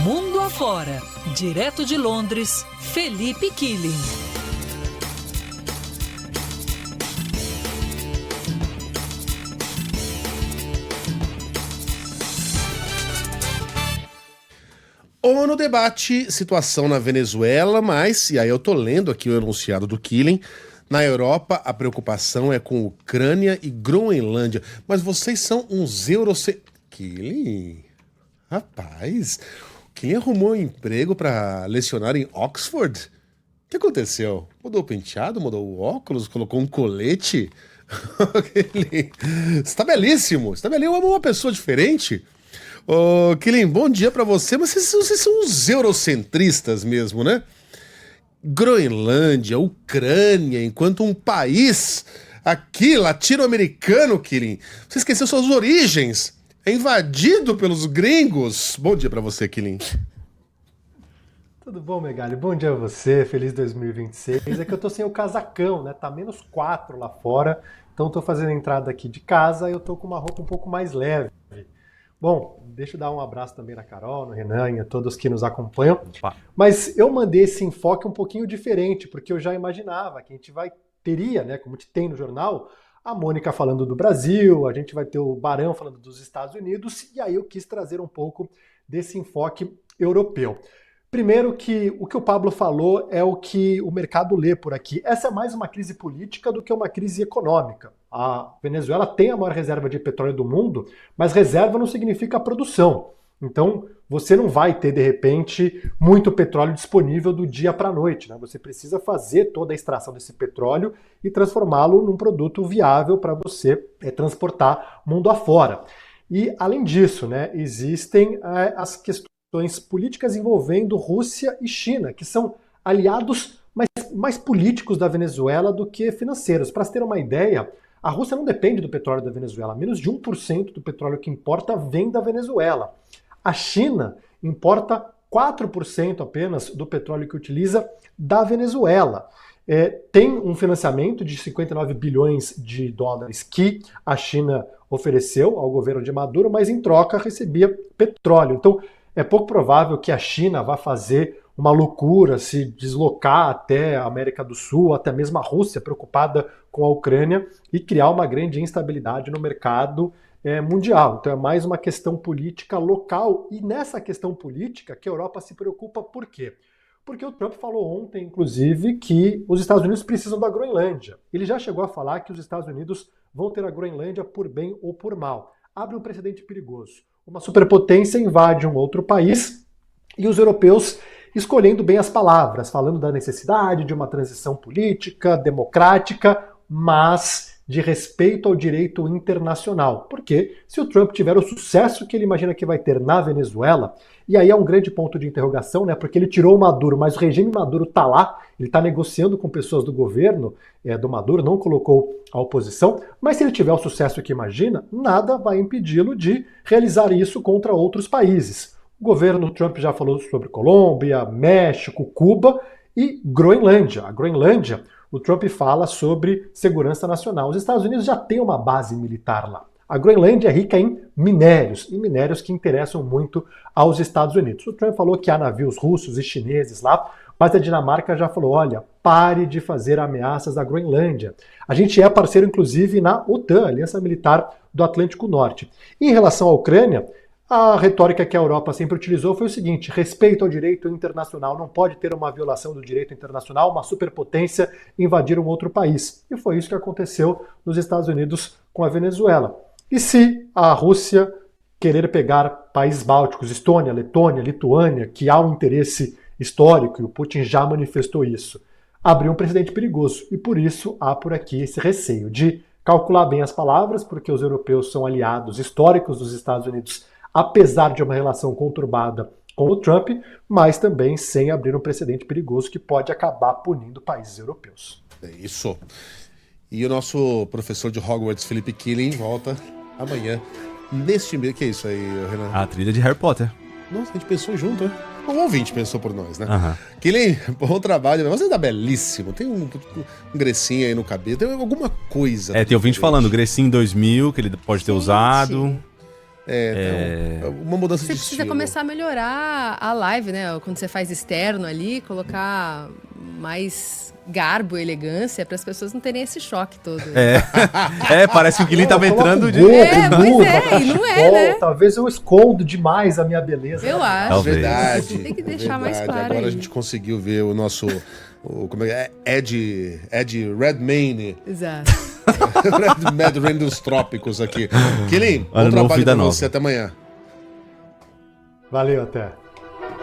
Mundo Afora, direto de Londres, Felipe Killing. ONU debate situação na Venezuela, mas, e aí eu tô lendo aqui o enunciado do Killing, na Europa a preocupação é com Ucrânia e Groenlândia. Mas vocês são uns Killing? Rapaz, o Killing arrumou um emprego pra lecionar em Oxford? O que aconteceu? Mudou o penteado, mudou o óculos, colocou um colete? Killing, você tá belíssimo, você tá belíssimo, é uma pessoa diferente. Ô, Killing, bom dia pra você, mas vocês são uns eurocentristas mesmo, né? Groenlândia, Ucrânia, enquanto um país aqui, latino-americano, Killing, você esqueceu suas origens, é invadido pelos gringos. Bom dia pra você, Killing. Tudo bom, Megali? Bom dia a você, feliz 2026. É que eu tô sem o casacão, né? Tá -4 lá fora, então tô fazendo a entrada aqui de casa e eu tô com uma roupa um pouco mais leve. Bom, deixa eu dar um abraço também na Carol, no Renan e a todos que nos acompanham. Opa. Mas eu mandei esse enfoque um pouquinho diferente, porque eu já imaginava que a gente teria, né, como a gente tem no jornal, a Mônica falando do Brasil, a gente vai ter o Barão falando dos Estados Unidos, e aí eu quis trazer um pouco desse enfoque europeu. Primeiro que o Pablo falou é o que o mercado lê por aqui. Essa é mais uma crise política do que uma crise econômica. A Venezuela tem a maior reserva de petróleo do mundo, mas reserva não significa produção. Então, você não vai ter, de repente, muito petróleo disponível do dia para a noite, né? Você precisa fazer toda a extração desse petróleo e transformá-lo num produto viável para você transportar mundo afora. E, além disso, né, existem as questões políticas envolvendo Rússia e China, que são aliados mais políticos da Venezuela do que financeiros. Para se ter uma ideia, a Rússia não depende do petróleo da Venezuela. Menos de 1% do petróleo que importa vem da Venezuela. A China importa 4% apenas do petróleo que utiliza da Venezuela. Tem um financiamento de 59 bilhões de dólares que a China ofereceu ao governo de Maduro, mas em troca recebia petróleo. Então, é pouco provável que a China vá fazer uma loucura, se deslocar até a América do Sul, até mesmo a Rússia, preocupada com a Ucrânia, e criar uma grande instabilidade no mercado mundial. Então é mais uma questão política local, e nessa questão política que a Europa se preocupa por quê? Porque o Trump falou ontem, inclusive, que os Estados Unidos precisam da Groenlândia. Ele já chegou a falar que os Estados Unidos vão ter a Groenlândia por bem ou por mal. Abre um precedente perigoso. Uma superpotência invade um outro país e os europeus escolhendo bem as palavras, falando da necessidade de uma transição política, democrática, mas de respeito ao direito internacional. Porque se o Trump tiver o sucesso que ele imagina que vai ter na Venezuela, e aí é um grande ponto de interrogação, né? Porque ele tirou o Maduro, mas o regime Maduro está lá, ele está negociando com pessoas do governo do Maduro, não colocou a oposição, mas se ele tiver o sucesso que imagina, nada vai impedi-lo de realizar isso contra outros países. O governo Trump já falou sobre Colômbia, México, Cuba e Groenlândia. A Groenlândia, o Trump fala sobre segurança nacional. Os Estados Unidos já têm uma base militar lá. A Groenlândia é rica em minérios que interessam muito aos Estados Unidos. O Trump falou que há navios russos e chineses lá, mas a Dinamarca já falou, olha, pare de fazer ameaças à Groenlândia. A gente é parceiro, inclusive, na OTAN, Aliança Militar do Atlântico Norte. Em relação à Ucrânia, a retórica que a Europa sempre utilizou foi o seguinte: respeito ao direito internacional, não pode ter uma violação do direito internacional, uma superpotência invadir um outro país. E foi isso que aconteceu nos Estados Unidos com a Venezuela. E se a Rússia querer pegar países bálticos, Estônia, Letônia, Lituânia, que há um interesse histórico, e o Putin já manifestou isso, abriu um precedente perigoso. E por isso há por aqui esse receio de calcular bem as palavras, porque os europeus são aliados históricos dos Estados Unidos, apesar de uma relação conturbada com o Trump, mas também sem abrir um precedente perigoso que pode acabar punindo países europeus. É isso. E o nosso professor de Hogwarts, Felipe Killing, volta amanhã neste mês. Que é isso aí, Renan? A trilha de Harry Potter. Nossa, a gente pensou junto, né? O ouvinte pensou por nós, né? Uhum. Killing, bom trabalho. Você tá belíssimo. Tem um grecinho aí no cabelo. Tem alguma coisa. Tem ouvinte falando, grecinho 2000, que ele pode ter usado. Sim. Uma mudança Você de precisa estilo. começar a melhorar a live, né? Quando você faz externo ali, colocar mais garbo, elegância, para as pessoas não terem esse choque todo. Parece que o Killing tava entrando de... Pois é, e não é, né? Talvez eu escondo demais a minha beleza. Eu acho. Talvez. Verdade. Tem que deixar mais verdade. claro Agora aí. a gente conseguiu ver o nosso... como é que é? Ed Redmayne. Exato. Redmayne dos trópicos aqui. Killing, bom Ano novo, trabalho vida pra nova. você. Até amanhã. Valeu, até.